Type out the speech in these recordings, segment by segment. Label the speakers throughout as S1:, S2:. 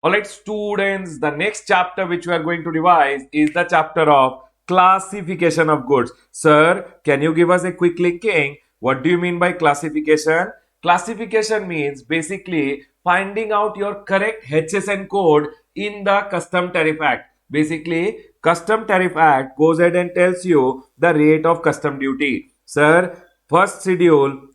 S1: Alright students, the next chapter which we are going to revise is the chapter of classification of goods. Sir, can you give us a quick linking? What do you mean by classification? Classification means basically finding out your correct HSN code in the Custom Tariff Act. Basically, Custom Tariff Act goes ahead and tells you the rate of custom duty. Sir, first schedule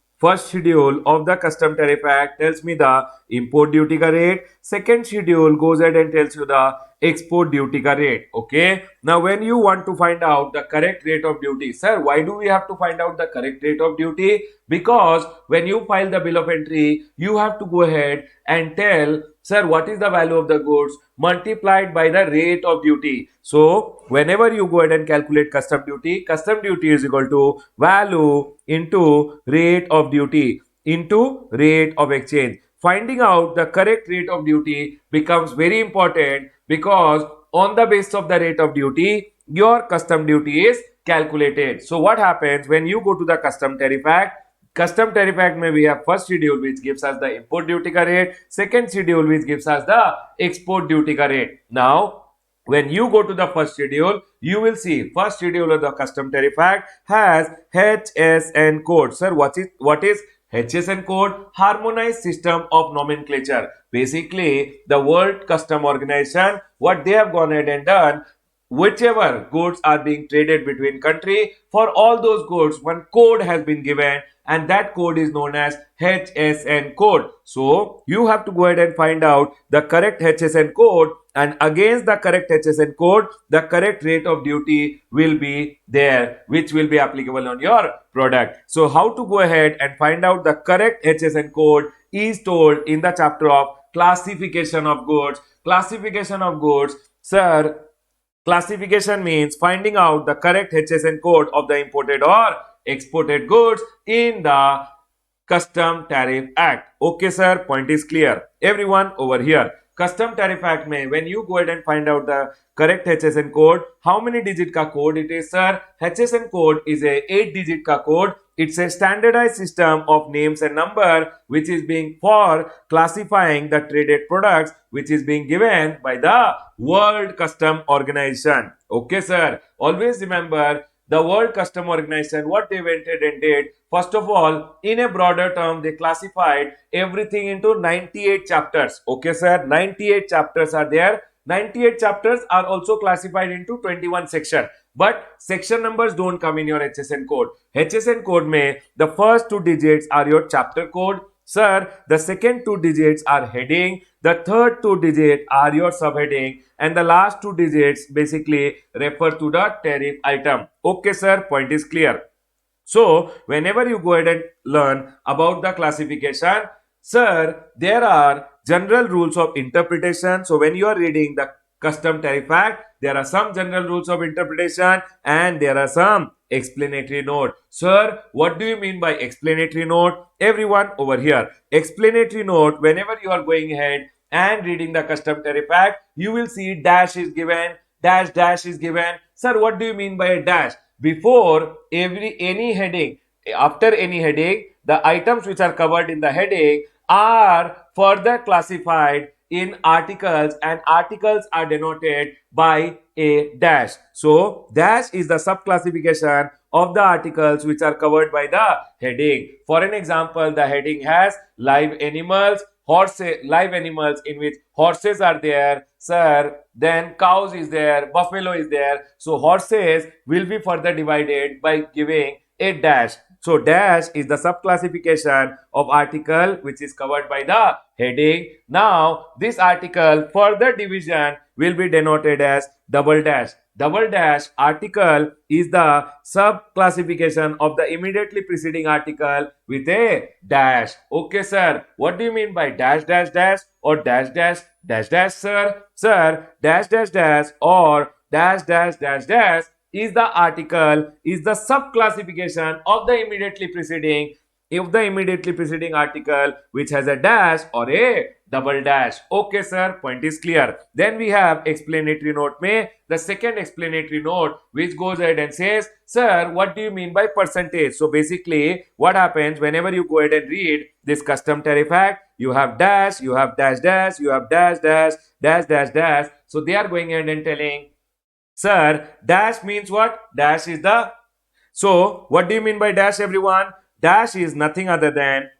S1: of the Custom Tariff Act tells me the import duty ka rate. Second schedule goes ahead and tells you the export duty ka rate. Okay. Now, when you want to find out the correct rate of duty, sir, why do we have to find out the correct rate of duty? Because when you file the bill of entry, you have to go ahead and tell, sir, what is the value of the goods multiplied by the rate of duty. So, whenever you go ahead and calculate custom duty is equal to value into rate of duty into rate of exchange. Finding out the correct rate of duty becomes very important because on the basis of the rate of duty, your custom duty is calculated. So what happens when you go to the Custom Tariff Act? Custom Tariff Act may we have first schedule which gives us the import duty ka rate, second schedule which gives us the export duty ka rate. Now, when you go to the first schedule, you will see first schedule of the Custom Tariff Act has HSN code. Sir, what is HSN code? Harmonized System of Nomenclature. Basically, the World Custom Organization, what they have gone ahead and done, whichever goods are being traded between country, for all those goods one code has been given and that code is known as HSN code. So you have to go ahead and find out the correct HSN code, and against the correct HSN code the correct rate of duty will be there, which will be applicable on your product. So how to go ahead and find out the correct HSN code is told in the chapter of classification of goods. Classification of goods, sir, classification means finding out the correct HSN code of the imported or exported goods in the Custom Tariff Act. Okay, sir, point is clear. Everyone over here. Custom Tariff Act में when you go ahead and find out the correct HSN code, how many digit का code it is, sir? HSN code is a 8 digit का code. It's a standardized system of names and number which is being for classifying the traded products which is being given by the World Custom Organization. Okay, sir. Always remember the World Custom Organization, what they went ahead and did, first of all, in a broader term, they classified everything into 98 chapters. Okay, sir, 98 chapters are there. 98 chapters are also classified into 21 sections. But section numbers don't come in your HSN code. HSN code mein, the first two digits are your chapter code. Sir, the second two digits are heading, the third two digits are your subheading, and the last two digits basically refer to the tariff item. Okay, sir, point is clear. So, whenever you go ahead and learn about the classification, sir, there are general rules of interpretation. So, when you are reading the Custom Tariff Act, there are some general rules of interpretation and there are some explanatory note. Sir, what do you mean by explanatory note? Everyone over here. Explanatory note, whenever you are going ahead and reading the Custom Tariff Act, you will see dash is given, dash is given. Sir, what do you mean by a dash? Before any heading, after any heading, the items which are covered in the heading are further classified in articles, and articles are denoted by a dash. So dash is the subclassification of the articles which are covered by the heading. For an example, the heading has live animals, live animals in which horses are there, sir, then cows is there, buffalo is there. So horses will be further divided by giving a dash. So dash is the subclassification of article which is covered by the heading. Now this article further division will be denoted as double dash. Double dash article is the sub-classification of the immediately preceding article with a dash. Okay, sir. What do you mean by dash or dash, sir? Sir, dash or dash is the article, is the sub-classification of the immediately preceding, if the immediately preceding article which has a dash or a double dash. Okay, sir, point is clear. Then we have explanatory note mein the second explanatory note which goes ahead and says, sir, what do you mean by percentage? So basically what happens whenever you go ahead and read this Custom Tariff Act, you have dash, you have dash, you have dash, dash dash dash. So they are going ahead and telling, sir, dash means what? Dash is the, so what do you mean by dash, everyone? Dash is nothing other than,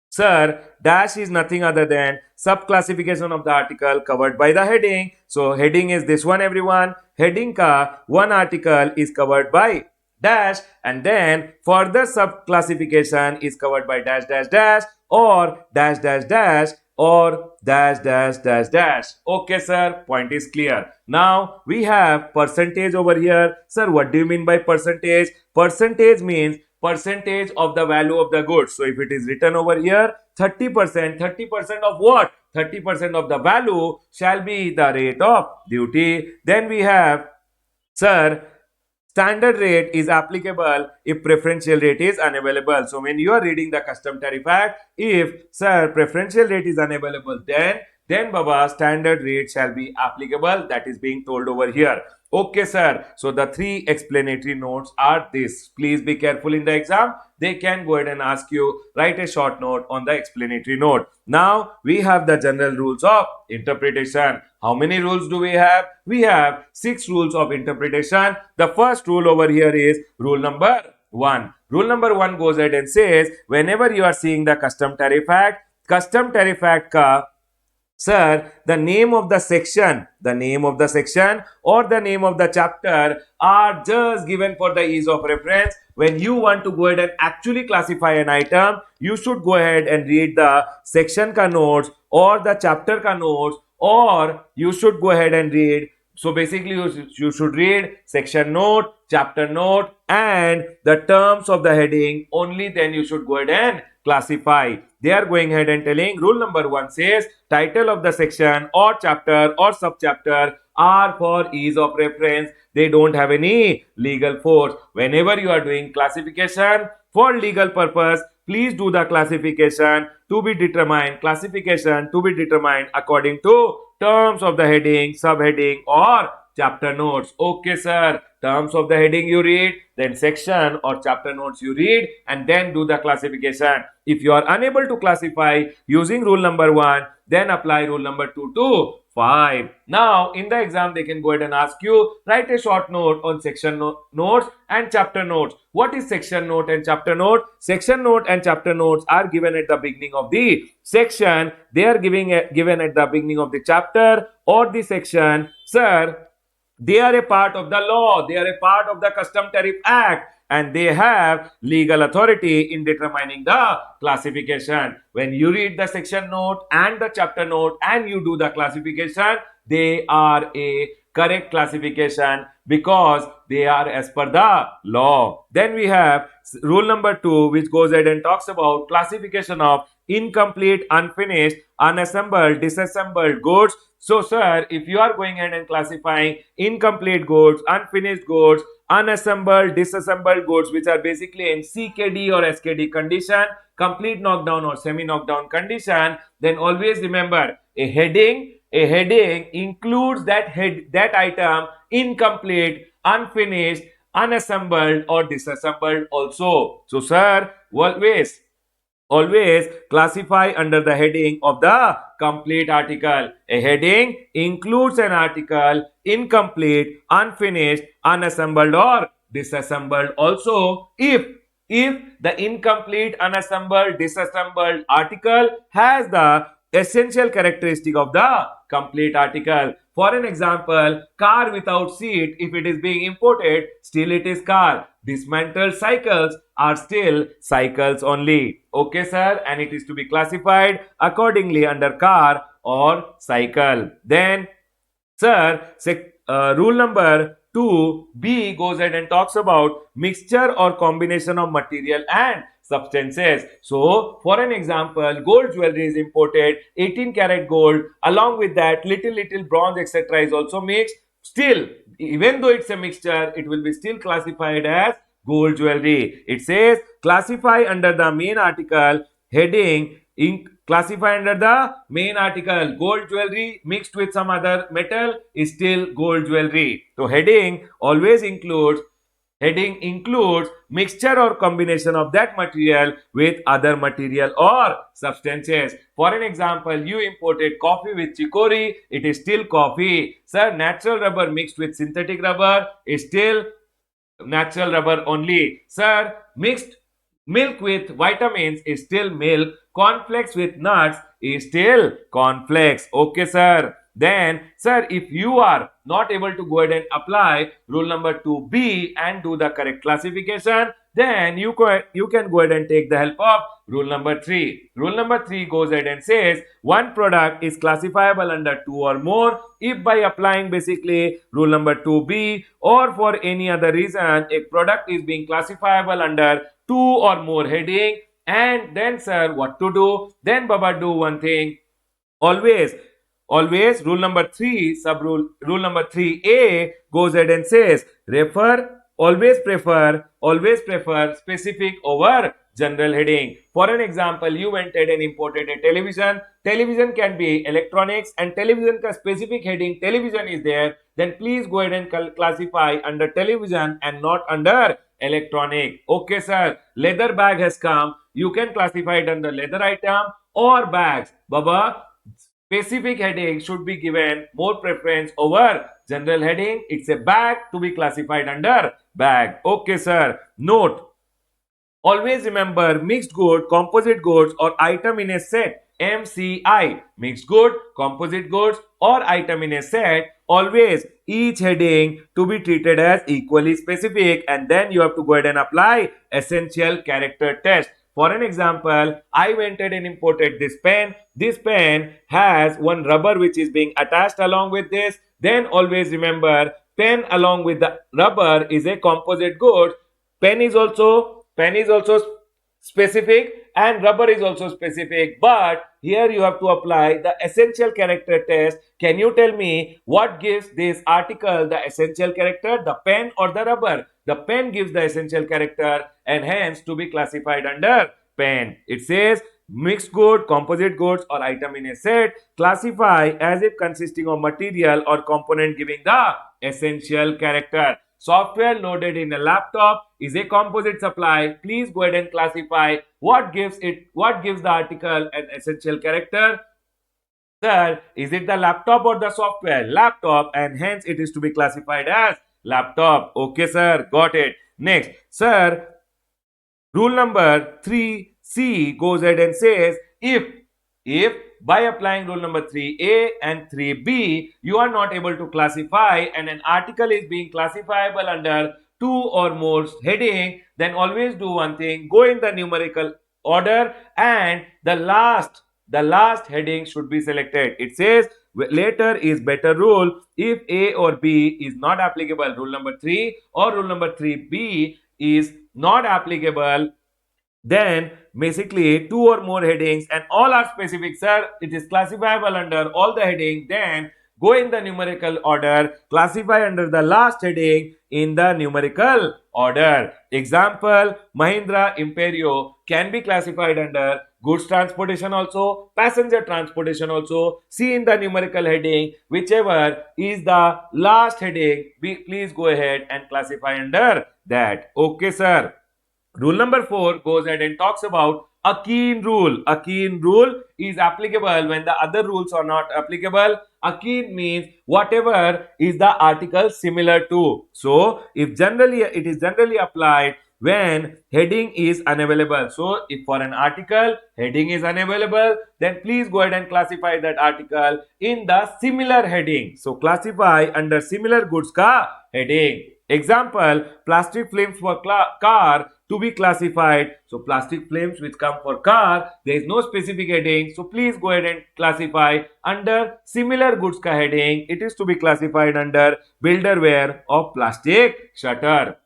S1: sir, dash is nothing other than sub-classification of the article covered by the heading. So heading is this one, everyone. Heading ka one article is covered by dash, and then further sub-classification is covered by dash dash dash or dash dash dash or dash dash dash dash. Okay, sir, point is clear. Now we have percentage over here. Sir, what do you mean by percentage? Percentage means percentage of the value of the goods. So if it is written over here 30%, 30% of what? 30% of the value shall be the rate of duty. Then we have, sir, standard rate is applicable if preferential rate is unavailable. So when you are reading the custom tariff act, if, sir, preferential rate is unavailable, then Baba, standard rate shall be applicable. That is being told over here. Okay, sir. So the three explanatory notes are this. Please be careful in the exam. They can go ahead and ask you, write a short note on the explanatory note. Now we have the general rules of interpretation. How many rules do we have? We have 6 rules of interpretation. The first rule over here is rule number 1. Rule number 1 goes ahead and says, whenever you are seeing the custom tariff act ka, sir, the name of the section or the name of the chapter are just given for the ease of reference. When you want to go ahead and actually classify an item, you should go ahead and read the section ka notes or the chapter ka notes, or you should go ahead and read. So basically you should read section note, chapter note and the terms of the heading. Only then you should go ahead and classify. They are going ahead and telling rule number 1 says title of the section or chapter or subchapter are for ease of reference. They don't have any legal force. Whenever you are doing classification for legal purpose, please do the classification to be determined according to terms of the heading, subheading or chapter notes. Okay, sir. Terms of the heading you read, then section or chapter notes you read, and then do the classification. If you are unable to classify using rule number 1, then apply rule number 2 to 5. Now, in the exam, they can go ahead and ask you, write a short note on section notes and chapter notes. What is section note and chapter note? Section note and chapter notes are given at the beginning of the section. They are given at the beginning of the chapter or the section. Sir, they are a part of the law. They are a part of the Custom Tariff Act, and they have legal authority in determining the classification. When you read the section note and the chapter note and you do the classification, they are a correct classification because they are as per the law. Then we have rule number 2, which goes ahead and talks about classification of incomplete, unfinished, unassembled, disassembled goods. So, sir, if you are going ahead and classifying incomplete goods, unfinished goods, unassembled, disassembled goods, which are basically in CKD or SKD condition, complete knockdown or semi-knockdown condition, then always remember a heading includes that item incomplete, unfinished, unassembled or disassembled also. So, sir, always classify under the heading of the complete article. A heading includes an article incomplete, unfinished, unassembled or disassembled also if the incomplete, unassembled, disassembled article has the essential characteristic of the complete article. For an example, car without seat, if it is being imported, still it is car. Dismantled cycles are still cycles only. Okay, sir, and it is to be classified accordingly under car or cycle. Then, sir, rule number 2B goes ahead and talks about mixture or combination of material and substances. So, for an example, gold jewelry is imported, 18 karat gold, along with that little bronze etc. is also mixed. Still, even though it's a mixture, it will be still classified as gold jewelry. It says classify under the main article heading, classify under the main article gold jewelry mixed with some other metal is still gold jewelry. So heading always includes Heading includes mixture or combination of that material with other material or substances. For an example, you imported coffee with chicory, it is still coffee. Sir, natural rubber mixed with synthetic rubber is still natural rubber only. Sir, mixed milk with vitamins is still milk. Cornflakes with nuts is still cornflakes. Okay, sir. Then, sir, if you are not able to go ahead and apply rule number 2B and do the correct classification, then you can go ahead and take the help of rule number 3. Rule number 3 goes ahead and says one product is classifiable under 2 or more if by applying basically rule number 2B or for any other reason a product is being classifiable under 2 or more heading. And then, sir, what to do? Then, Baba, do one thing. Always, always, rule number 3, rule number 3A goes ahead and says refer, always prefer specific over general heading. For an example, you went ahead and imported a television. Television can be electronics and television ka specific heading television is there. Then please go ahead and classify under television and not under electronic. Okay, sir. Leather bag has come. You can classify it under leather item or bags. Baba, specific heading should be given more preference over general heading. It's a bag to be classified under bag. Okay, sir. Note. Always remember mixed good, composite goods or item in a set. MCI. Mixed good, composite goods or item in a set. Always each heading to be treated as equally specific, and then you have to go ahead and apply essential character test. For an example, I went ahead and imported this pen. This pen has one rubber which is being attached along with this. Then always remember pen along with the rubber is a composite good. Pen is also specific and rubber is also specific, but here you have to apply the essential character test. Can you tell me what gives this article the essential character, the pen or the rubber? The pen gives the essential character and hence to be classified under pen. It says mixed good, composite goods or item in a set classify as if consisting of material or component giving the essential character. Software loaded in a laptop is a composite supply. Please go ahead and classify what gives the article an essential character. Sir, is it the laptop or the software? Laptop, and hence it is to be classified as laptop. Okay, sir, got it. Next, sir, rule number 3C goes ahead and says if by applying rule number 3A and 3B, you are not able to classify and an article is being classifiable under 2 or more heading, then always do one thing, go in the numerical order and the last heading should be selected. It says later is better rule. If A or B is not applicable, rule number 3 or rule number 3B is not applicable, then basically 2 or more headings and all are specific, sir, it is classifiable under all the heading, then go in the numerical order, classify under the last heading in the numerical order. Example, Mahindra Imperio can be classified under goods transportation also, passenger transportation also. See in the numerical heading, whichever is the last heading, please go ahead and classify under that. Okay, sir. Rule number 4 goes ahead and talks about a keen rule. A keen rule is applicable when the other rules are not applicable. A keen means whatever is the article similar to. So, if it is generally applied when heading is unavailable. So, if for an article heading is unavailable, then please go ahead and classify that article in the similar heading. So, classify under similar goods ka heading. Example, plastic films for car to be classified. So plastic films which come for car, there is no specific heading. So please go ahead and classify under similar goods ka heading. It is to be classified under builderware of plastic shutter.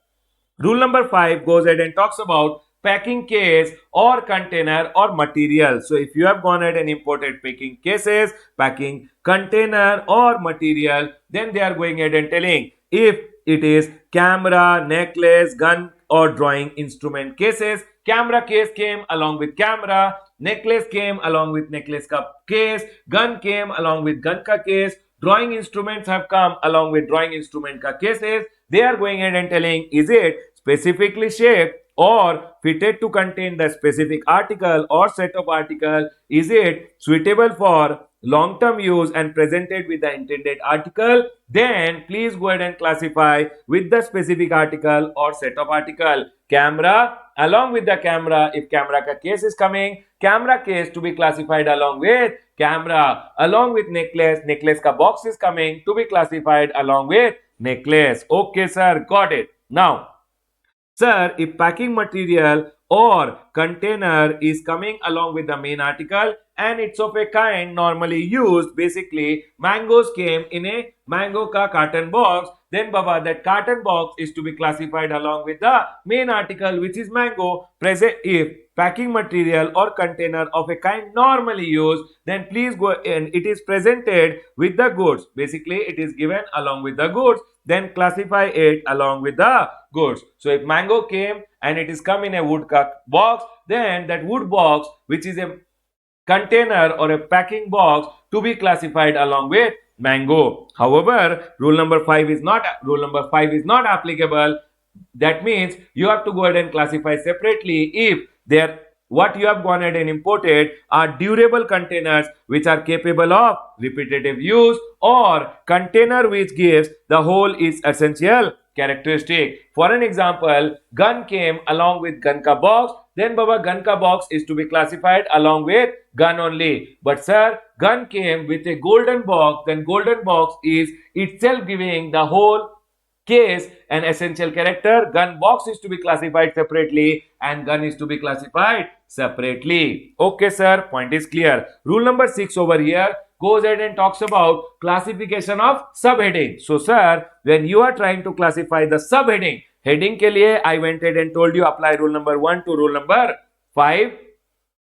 S1: Rule number 5 goes ahead and talks about packing case or container or material. So if you have gone ahead and imported packing cases, packing container or material, then they are going ahead and telling if it is camera, necklace, gun or drawing instrument cases. Camera case came along with camera, necklace came along with necklace ka case, gun came along with gun ka case, drawing instruments have come along with drawing instrument ka cases. they are going ahead and telling, is it specifically shaped or fitted to contain the specific article or set of article? Is it suitable for long term use and presented with the intended article? Then please go ahead and classify with the specific article or set of article. Camera, along with the camera, if camera ka case is coming, camera case to be classified along with camera, along with necklace, necklace ka box is coming to be classified along with necklace. Okay sir, got it. Now sir, if packing material or container is coming along with the main article and it's of a kind normally used, basically mangoes came in a mango ka carton box, then baba that carton box is to be classified along with the main article which is mango. Present if packing material or container of a kind normally used, then please go and it is presented with the goods, basically it is given along with the goods, then classify it along with the goods. So if mango came and it is come in a wood box, then that wood box which is a container or a packing box to be classified along with mango. However, rule number 5 is not applicable. That means you have to go ahead and classify separately if there what you have gone ahead and imported are durable containers which are capable of repetitive use or container which gives the whole its essential characteristic. For an example, gun came along with gun ka box, then baba gun ka box is to be classified along with gun only. But sir, gun came with a golden box, then golden box is itself giving the whole case an essential character. Gun box is to be classified separately and gun is to be classified separately. Okay sir, point is clear. Rule number 6 over here goes ahead and talks about classification of subheading. So sir, when you are trying to classify the subheading, heading ke liye I went ahead and told you apply rule number 1 to rule number 5.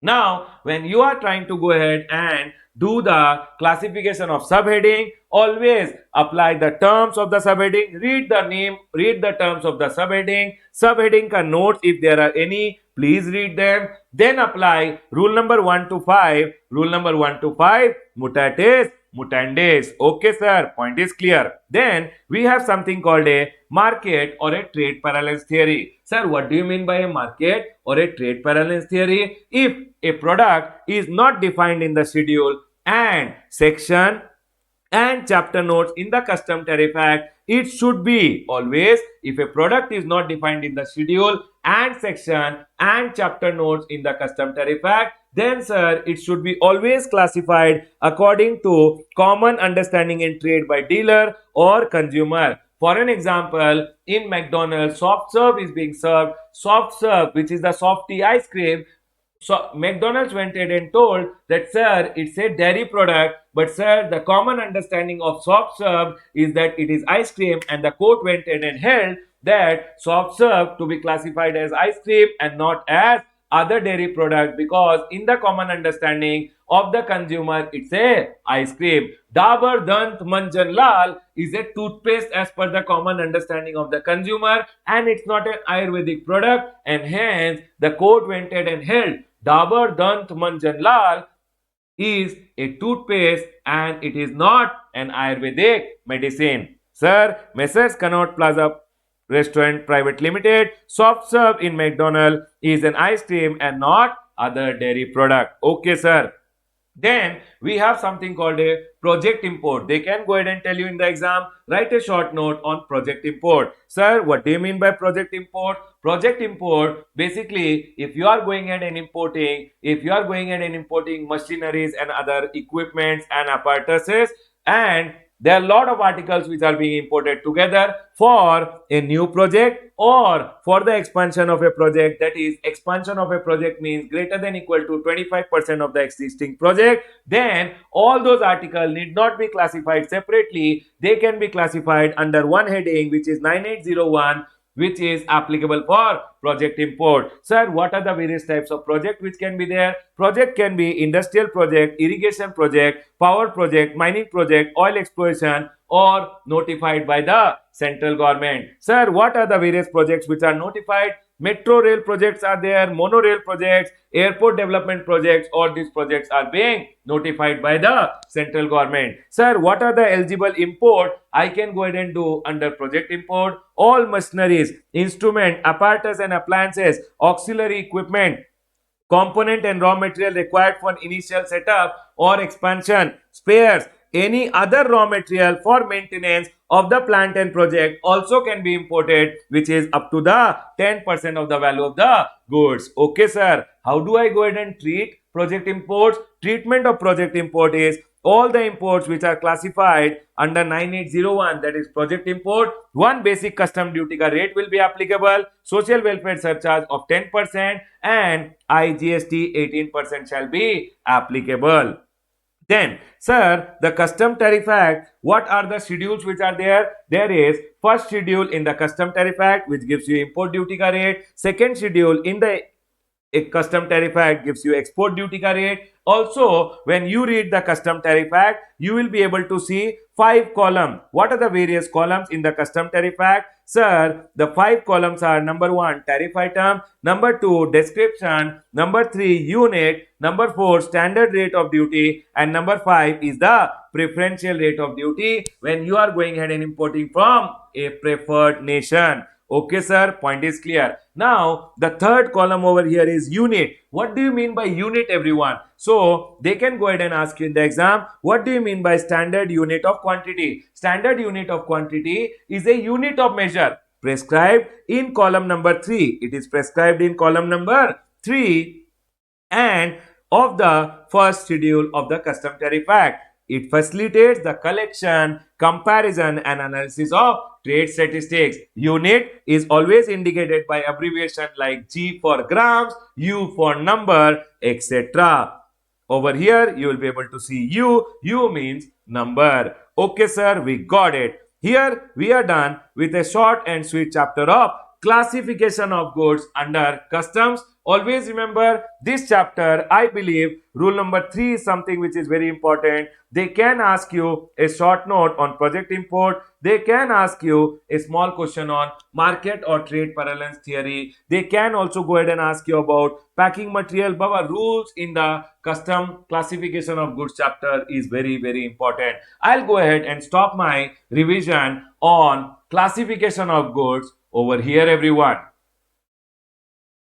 S1: Now, when you are trying to go ahead and do the classification of subheading, always apply the terms of the subheading, read the name, read the terms of the subheading, subheading ka notes if there are any, please read them, then apply rule number 1 to 5, rule number 1 to 5, mutatis mutandis. Okay sir, point is clear. Then we have something called a market or a trade parallels theory. Sir, what do you mean by a market or a trade parallels theory? If a product is not defined in the schedule and section and chapter notes in the custom tariff act, it should be always, if a product is not defined in the schedule and section and chapter notes in the custom tariff act, then sir, it should be always classified according to common understanding in trade by dealer or consumer. For an example, in McDonald's, soft serve is being served, soft serve which is the softy ice cream. So McDonald's went ahead and told that sir, it's a dairy product, but sir, the common understanding of soft serve is that it is ice cream, and the court went ahead and held that soft serve to be classified as ice cream and not as other dairy product, because in the common understanding of the consumer it's a ice cream. Dabur Dant Manjan Lal is a toothpaste as per the common understanding of the consumer, and it's not an Ayurvedic product, and hence the court went ahead and held Dabur Dant Manjan Lal is a toothpaste and it is not an Ayurvedic medicine. Sir, Messrs. Connaught Plaza Restaurant Private Limited, soft serve in McDonald's is an ice cream and not other dairy product. Okay sir. Then we have something called a project import. They can go ahead and tell you in the exam, write a short note on project import. Sir, what do you mean by project import? Project import, basically, if you are going ahead and importing, machineries and other equipments and apparatuses, and there are a lot of articles which are being imported together for a new project or for the expansion of a project. That is, expansion of a project means greater than equal to 25% of the existing project. Then all those articles need not be classified separately. They can be classified under one heading, which is 9801, which is applicable for project import. Sir, what are the various types of project which can be there? Project can be industrial project, irrigation project, power project, mining project, oil exploration, or notified by the central government. Sir, what are the various projects which are notified? metro rail projects are there, monorail projects, airport development projects, all these projects are being notified by the central government. Sir, what are the eligible import? I can go ahead and do under project import all machineries, instrument, apparatus and appliances, auxiliary equipment, component and raw material required for initial setup or expansion, spares, any other raw material for maintenance of the plant and project also can be imported, which is up to the 10% of the value of the goods. Okay, sir. How do I go ahead and treat project imports? Treatment of project import is all the imports which are classified under 9801, that is project import, one basic custom duty ka rate will be applicable, social welfare surcharge of 10% and IGST 18% shall be applicable. Then, sir, the Custom Tariff Act, what are the schedules which are there? There is first schedule in the Custom Tariff Act which gives you import duty ka rate, second schedule in the a custom tariff act gives you export duty ka rate. Also, when you read the custom tariff act, you will be able to see 5 columns. What are the various columns in the custom tariff act? Sir, the 5 columns are: number 1, tariff item; number 2, description; number 3, unit; number 4, standard rate of duty; and number 5 is the preferential rate of duty when you are going ahead and importing from a preferred nation. Okay, sir, point is clear. Now, the third column over here is unit. What do you mean by unit, everyone? So, they can go ahead and ask you in the exam, what do you mean by standard unit of quantity? Standard unit of quantity is a unit of measure prescribed in column number 3. It is prescribed in column number 3 and of the first schedule of the Custom Tariff Act. It facilitates the collection, comparison and analysis of trade statistics. Unit is always indicated by abbreviation like G for grams, U for number, etc. Over here, you will be able to see U. U means number. Okay, sir, we got it. Here, we are done with a short and sweet chapter of classification of goods under customs. Always remember this chapter. I believe rule number 3 is something which is very important. They can ask you a short note on project import. They can ask you a small question on market or trade parallels theory. They can also go ahead and ask you about packing material. But rules in the custom classification of goods chapter is very, very important. I'll go ahead and stop my revision on classification of goods over here, everyone.